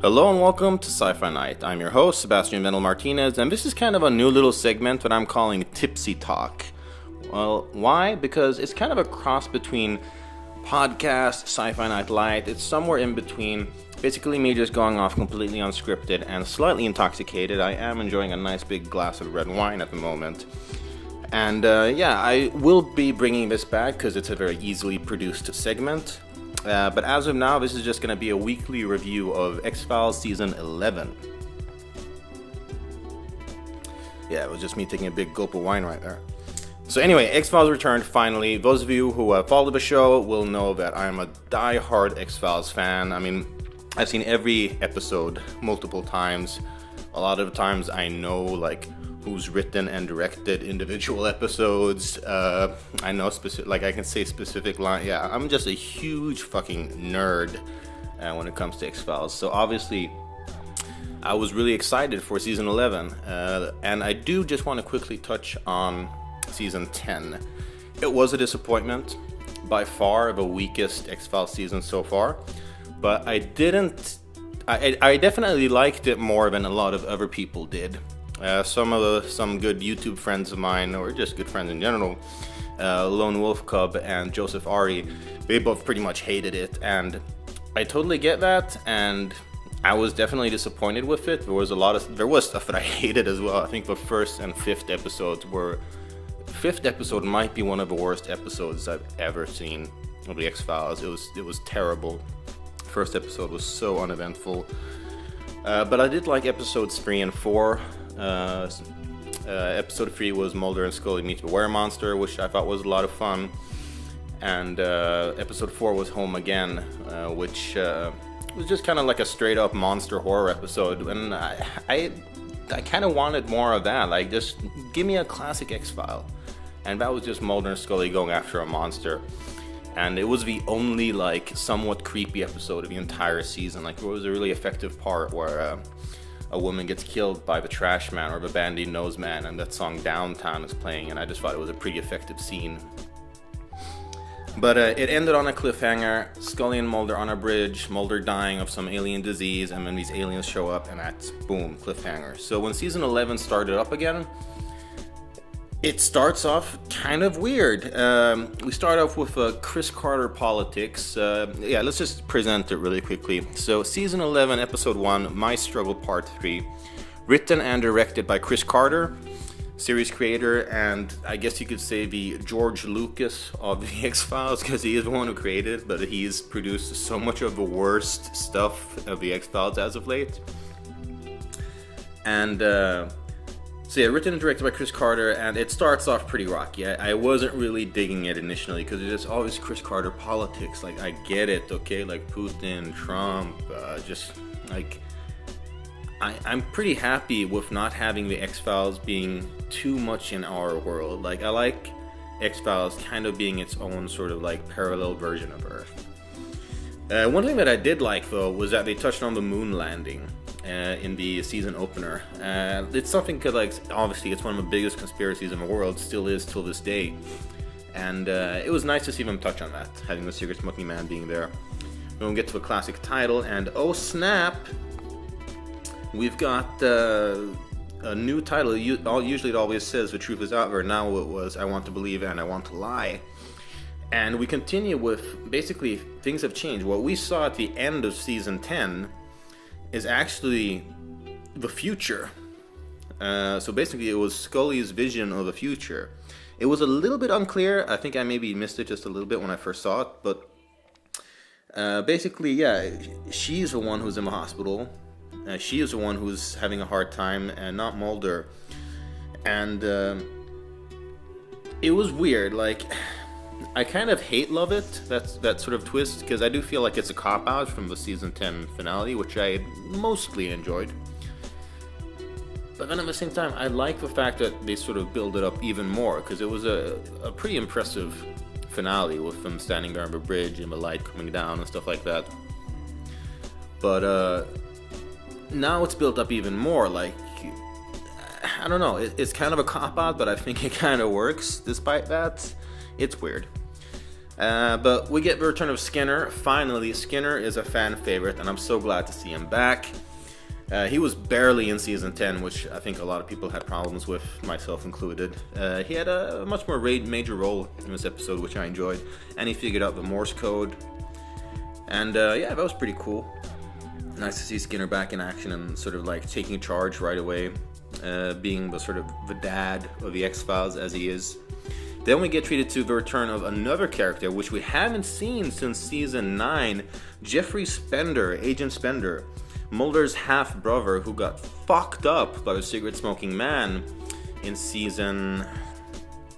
Hello and welcome to Sci-Fi-Night. I'm your host, Sebastian Vendel Martinez, and this is kind of a new little segment that I'm calling Tipsy Talk. Well, why? Because it's kind of a cross between podcast, Sci-Fi-Night Light. It's somewhere in between. Basically me just going off completely unscripted and slightly intoxicated. I am enjoying a nice big glass of red wine at the moment. And I will be bringing this back because it's a very easily produced segment. But as of now, this is just going to be a weekly review of X-Files Season 11. Yeah, it was just me taking a big gulp of wine right there. So anyway, X-Files returned finally. Those of you who have followed the show will know that I'm a die-hard X-Files fan. I mean, I've seen every episode multiple times. A lot of times I know, who's written and directed individual episodes. I know I can say specific line. Yeah, I'm just a huge fucking nerd when it comes to X-Files. So obviously, I was really excited for season 11, and I do just want to quickly touch on season 10. It was a disappointment, by far the weakest X-Files season so far, but I definitely liked it more than a lot of other people did. Some good YouTube friends of mine, or just good friends in general, Lone Wolf Cub and Joseph Ari, they both pretty much hated it, and I totally get that, and I was definitely disappointed with it. There was stuff that I hated as well. I think the first and fifth episodes fifth episode might be one of the worst episodes I've ever seen of the X-Files. It was terrible. First episode was so uneventful. But I did like episodes 3 and 4. Episode 3 was Mulder and Scully meet the Weremonster, which I thought was a lot of fun. And episode 4 was Home Again, which was just kind of like a straight up monster horror episode. And I kind of wanted more of that. Just give me a classic X-File. And that was just Mulder and Scully going after a monster. And it was the only somewhat creepy episode of the entire season. There was a really effective part where a woman gets killed by the trash man or the bandy nose man, and that song Downtown is playing, and I just thought it was a pretty effective scene. But it ended on a cliffhanger. Scully and Mulder on a bridge, Mulder dying of some alien disease, and then these aliens show up, and that's boom, cliffhanger. So when season 11 started up again, it starts off kind of weird. We start off with Chris Carter politics. Let's just present it really quickly. So season 11, episode 1, My Struggle Part 3. Written and directed by Chris Carter, series creator, and I guess you could say the George Lucas of the X-Files, because he is the one who created it, but he's produced so much of the worst stuff of the X-Files as of late. And written and directed by Chris Carter, and it starts off pretty rocky. I wasn't really digging it initially because it's always Chris Carter politics. I get it, okay? Putin, Trump, I'm pretty happy with not having the X-Files being too much in our world. I like X-Files kind of being its own sort of parallel version of Earth. One thing that I did like, though, was that they touched on the moon landing in the season opener. It's something because, obviously, it's one of the biggest conspiracies in the world, still is till this day. And it was nice to see them touch on that, having the cigarette smoking man being there. Then we'll get to a classic title, and oh snap, we've got a new title. Usually it always says The Truth Is Out There. Now it was I Want to Believe and I Want to Lie. And we continue with, basically, things have changed. What we saw at the end of season 10 is actually the future. So basically it was Scully's vision of the future. It was a little bit unclear. I think I maybe missed it just a little bit when I first saw it. But she's the one who's in the hospital. She is the one who's having a hard time, and not Mulder. And it was weird. I kind of love it, that sort of twist, because I do feel like it's a cop-out from the season 10 finale, which I mostly enjoyed. But then at the same time, I like the fact that they sort of build it up even more, because it was a pretty impressive finale with them standing there on the bridge and the light coming down and stuff like that. But now it's built up even more. I don't know, it's kind of a cop-out, but I think it kind of works despite that. It's weird. But we get the return of Skinner. Finally, Skinner is a fan favorite, and I'm so glad to see him back. He was barely in season 10, which I think a lot of people had problems with, myself included. He had a much more major role in this episode, which I enjoyed, and he figured out the Morse code. And yeah, that was pretty cool. Nice to see Skinner back in action and sort of like taking charge right away, being the sort of the dad of the X-Files as he is. Then we get treated to the return of another character, which we haven't seen since season 9, Jeffrey Spender, Agent Spender, Mulder's half-brother who got fucked up by the cigarette-smoking man in season...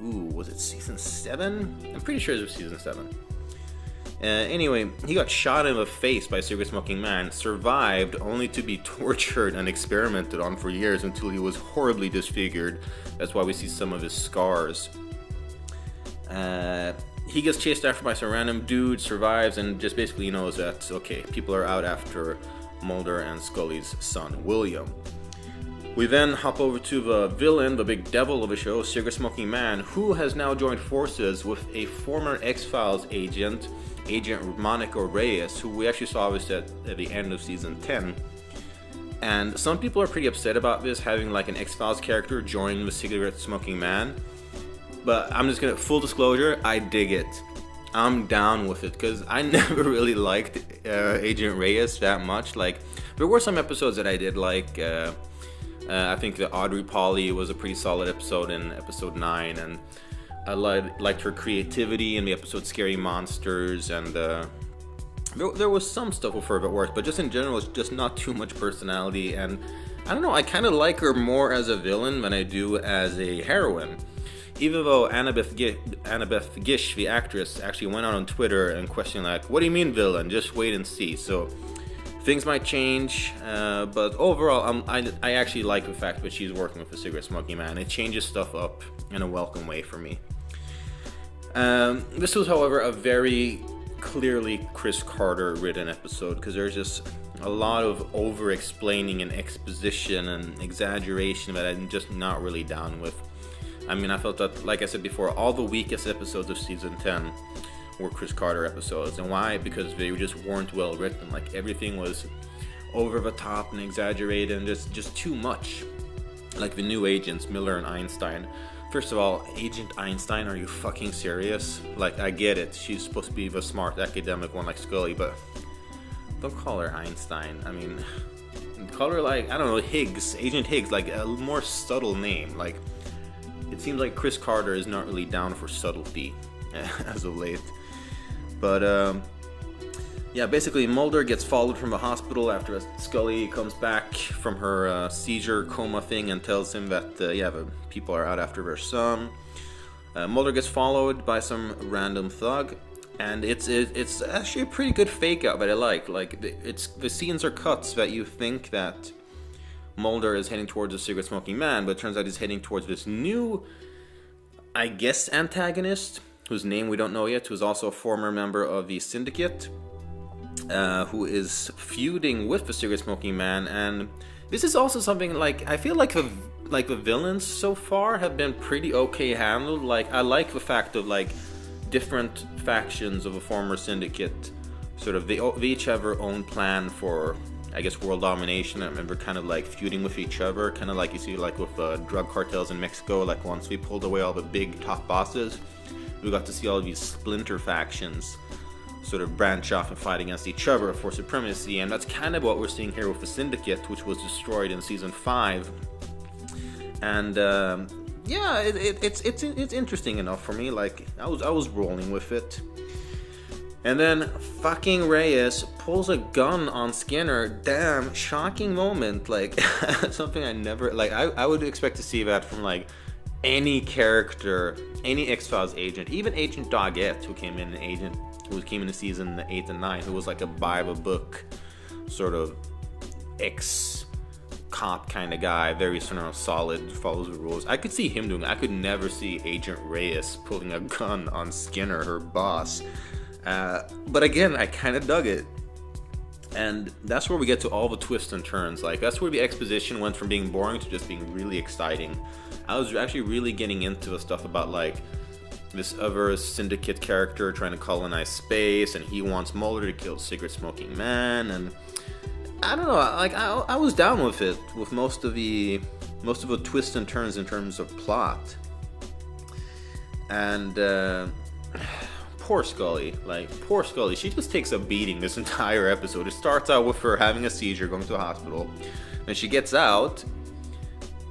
was it season 7? I'm pretty sure it was season 7. Anyway, he got shot in the face by a cigarette-smoking man, survived only to be tortured and experimented on for years until he was horribly disfigured. That's why we see some of his scars. He gets chased after by some random dude, survives, and just basically knows that, okay, people are out after Mulder and Scully's son, William. We then hop over to the villain, the big devil of the show, cigarette-smoking man, who has now joined forces with a former X-Files agent, Agent Monica Reyes, who we actually saw this at the end of season 10. And some people are pretty upset about this, having like an X-Files character join the cigarette-smoking man. But I'm just gonna, full disclosure, I dig it. I'm down with it, because I never really liked Agent Reyes that much. Like, there were some episodes that I did like. I think the Audrey Polly was a pretty solid episode in episode 9, and I liked her creativity in the episode Scary Monsters, and there was some stuff with her that worked, but just in general, it's just not too much personality, and I don't know, I kind of like her more as a villain than I do as a heroine. Even though Annabeth Gish, the actress, actually went out on Twitter and questioned like, what do you mean villain? Just wait and see. So things might change, but overall, I actually like the fact that she's working with a cigarette-smoking man. It changes stuff up in a welcome way for me. This was, however, a very clearly Chris Carter written episode, because there's just a lot of over-explaining and exposition and exaggeration that I'm just not really down with. I mean, I felt that, like I said before, all the weakest episodes of season 10 were Chris Carter episodes. And why? Because they just weren't well written. Like, everything was over the top and exaggerated and just too much. Like the new agents, Miller and Einstein. First of all, Agent Einstein, are you fucking serious? Like, I get it, she's supposed to be the smart academic one like Scully, but don't call her Einstein. I mean, call her like, I don't know, Higgs, Agent Higgs, like a more subtle name. Like, it seems like Chris Carter is not really down for subtlety as of late. But yeah, basically Mulder gets followed from the hospital after Scully comes back from her seizure coma thing and tells him that the people are out after their son. Mulder gets followed by some random thug, and it's actually a pretty good fake out that I like. Like, the scenes are cuts that you think that Mulder is heading towards a cigarette-smoking man, but it turns out he's heading towards this new, I guess, antagonist, whose name we don't know yet, who's also a former member of the Syndicate, who is feuding with the cigarette-smoking man. And this is also something, like, I feel like the villains so far have been pretty okay handled. Like, I like the fact of, like, different factions of a former Syndicate, sort of, they each have their own plan for, I guess, world domination. I remember kind of like feuding with each other, kind of like you see like with drug cartels in Mexico. Like, once we pulled away all the big top bosses, we got to see all of these splinter factions sort of branch off and fight against each other for supremacy, and that's kind of what we're seeing here with the Syndicate, which was destroyed in season 5. And yeah, it's interesting enough for me. Like, I was rolling with it. And then fucking Reyes pulls a gun on Skinner. Damn, shocking moment. Like, something I never, like, I would expect to see that from, like, any character, any X-Files agent, even Agent Doggett, who came in season 8 and 9, who was like a by-the-book sort of ex-cop kind of guy, very sort of solid, follows the rules. I could see him doing it. I could never see Agent Reyes pulling a gun on Skinner, her boss. But again, I kind of dug it. And that's where we get to all the twists and turns. Like, that's where the exposition went from being boring to just being really exciting. I was actually really getting into the stuff about, like, this other syndicate character trying to colonize space, and he wants Mulder to kill cigarette smoking man, and I don't know, like I was down with it, with most of the twists and turns in terms of plot. And poor Scully, she just takes a beating this entire episode. It starts out with her having a seizure, going to a hospital, and she gets out,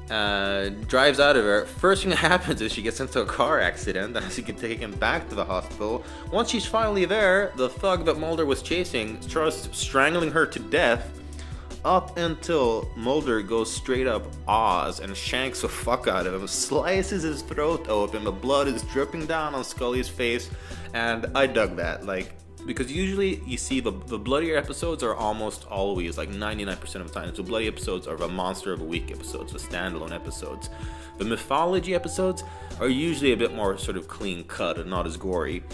drives out of there. First thing that happens is she gets into a car accident and she gets taken back to the hospital. Once she's finally there, the thug that Mulder was chasing starts strangling her to death, up until Mulder goes straight up Oz and shanks the fuck out of him, slices his throat open, the blood is dripping down on Scully's face, and I dug that, like, because usually you see the bloodier episodes are almost always, like 99% of the time, the bloody episodes are the Monster of the Week episodes, the standalone episodes. The mythology episodes are usually a bit more sort of clean cut and not as gory.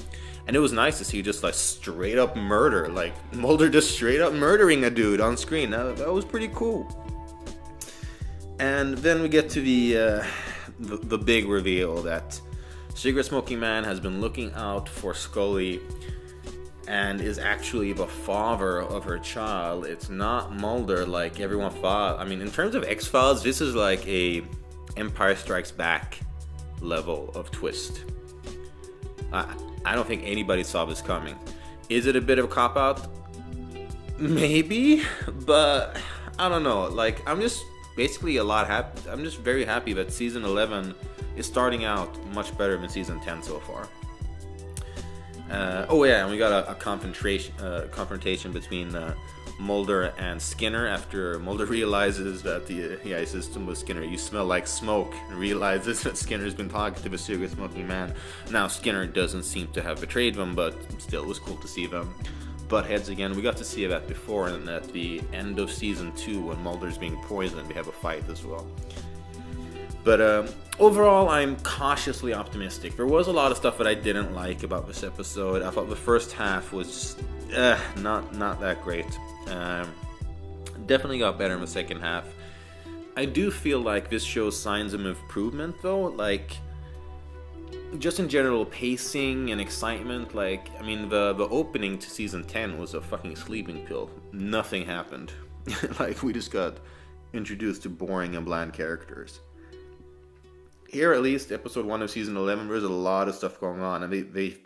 And it was nice to see just like straight up murder, like Mulder just straight up murdering a dude on screen. That was pretty cool. And then we get to the big reveal that cigarette smoking man has been looking out for Scully and is actually the father of her child. It's not Mulder like everyone thought. I mean, in terms of X-Files, this is like a Empire Strikes Back level of twist. I don't think anybody saw this coming. Is it a bit of a cop-out? Maybe, but I don't know. Like, I'm just basically I'm just very happy that season 11 is starting out much better than season 10 so far. Oh yeah, and we got a confrontation between Mulder and Skinner after Mulder realizes that he says to Skinner, "You smell like smoke," and realizes that Skinner's been talking to the cigarette smoking man. Now Skinner doesn't seem to have betrayed them, but still, it was cool to see them butt heads again. We got to see that before, and at the end of season 2, when Mulder's being poisoned, we have a fight as well. But overall, I'm cautiously optimistic. There was a lot of stuff that I didn't like about this episode. I thought the first half was not that great. Definitely got better in the second half. I do feel like this shows signs of improvement, though. Like, just in general, pacing and excitement. Like, I mean, the opening to season 10 was a fucking sleeping pill. Nothing happened. Like, we just got introduced to boring and bland characters. Here, at least, episode 1 of season 11, there's a lot of stuff going on, and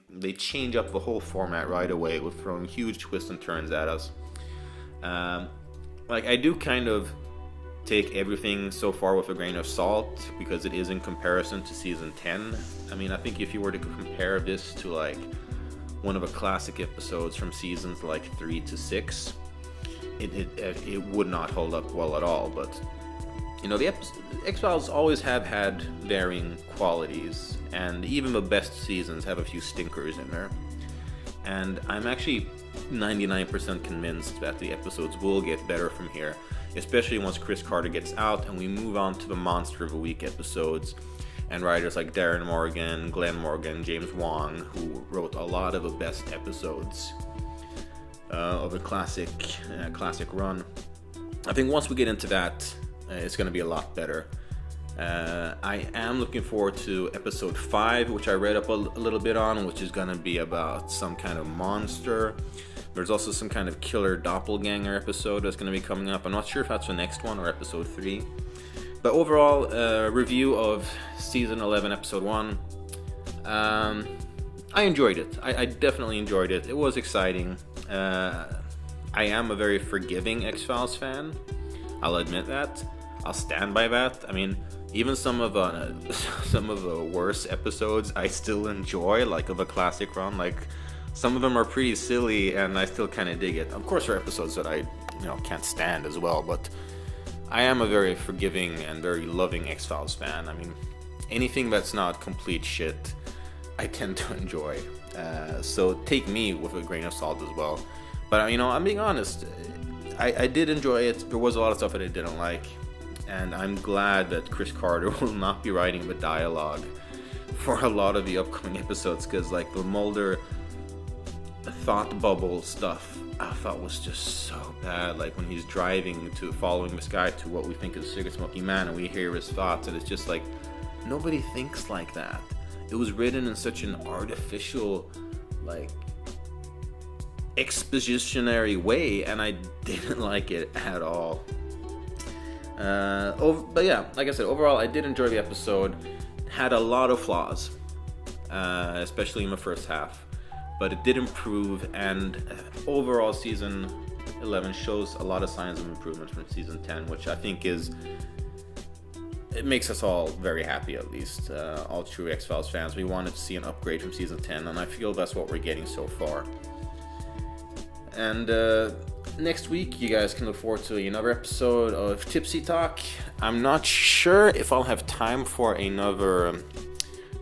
they change up the whole format right away with throwing huge twists and turns at us. Like, I do kind of take everything so far with a grain of salt, because it is in comparison to season 10. I mean, I think if you were to compare this to, like, one of the classic episodes from seasons, like, 3 to 6, it would not hold up well at all, but... You know, the X-Files always have had varying qualities, and even the best seasons have a few stinkers in there. And I'm actually 99% convinced that the episodes will get better from here, especially once Chris Carter gets out and we move on to the Monster of the Week episodes, and writers like Darren Morgan, Glenn Morgan, James Wong, who wrote a lot of the best episodes of a classic run. I think once we get into that, it's going to be a lot better. I am looking forward to episode 5, which I read up a little bit on, which is going to be about some kind of monster. There's also some kind of killer doppelganger episode that's going to be coming up. I'm not sure if that's the next one or episode 3. But overall, review of season 11, episode 1. I enjoyed it. I definitely enjoyed it. It was exciting. I am a very forgiving X-Files fan. I'll admit that. I'll stand by that. I mean, even some of the worst episodes I still enjoy, like of a classic run. Like, some of them are pretty silly, and I still kind of dig it. Of course, there are episodes that I, can't stand as well. But I am a very forgiving and very loving X-Files fan. I mean, anything that's not complete shit, I tend to enjoy. So take me with a grain of salt as well. But I'm being honest. I did enjoy it. There was a lot of stuff that I didn't like, and I'm glad that Chris Carter will not be writing the dialogue for a lot of the upcoming episodes, because like the Mulder thought bubble stuff I thought was just so bad. Like when he's following this guy to what we think is a cigarette smoking man, and we hear his thoughts, and it's just like, nobody thinks like that. it was written in such an artificial, like, expositionary way, and I didn't like it at all. But yeah, like I said, overall I did enjoy the episode. Had a lot of flaws, especially in the first half, but it did improve, and overall season 11 shows a lot of signs of improvement from season 10, which I think it makes us all very happy, at least all true X-Files fans. We wanted to see an upgrade from season 10, and I feel that's what we're getting so far. And next week you guys can look forward to another episode of Tipsy Talk. I'm not sure if I'll have time for another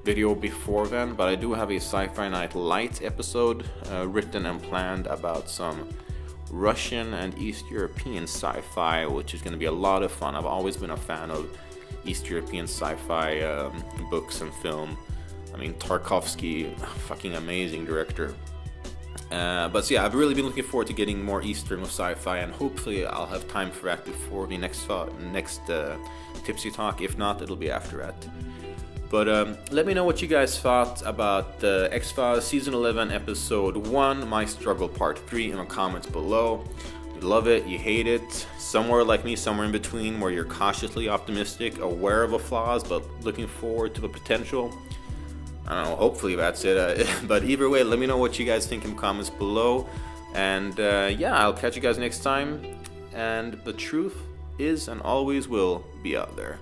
video before then, but I do have a Sci-Fi-Night light episode written and planned about some Russian and East European sci-fi, which is going to be a lot of fun. I've always been a fan of East European sci-fi books and film. I mean, Tarkovsky, fucking amazing director. But so yeah, I've really been looking forward to getting more Eastern with sci-fi, and hopefully I'll have time for that before the next Tipsy Talk. If not, it'll be after that. But let me know what you guys thought about the X-Files Season 11 Episode 1, My Struggle Part 3, in the comments below. You love it, you hate it, somewhere like me, somewhere in between, where you're cautiously optimistic, aware of the flaws, but looking forward to the potential. I don't know, hopefully that's it. But either way, let me know what you guys think in the comments below. And yeah, I'll catch you guys next time. And the truth is and always will be out there.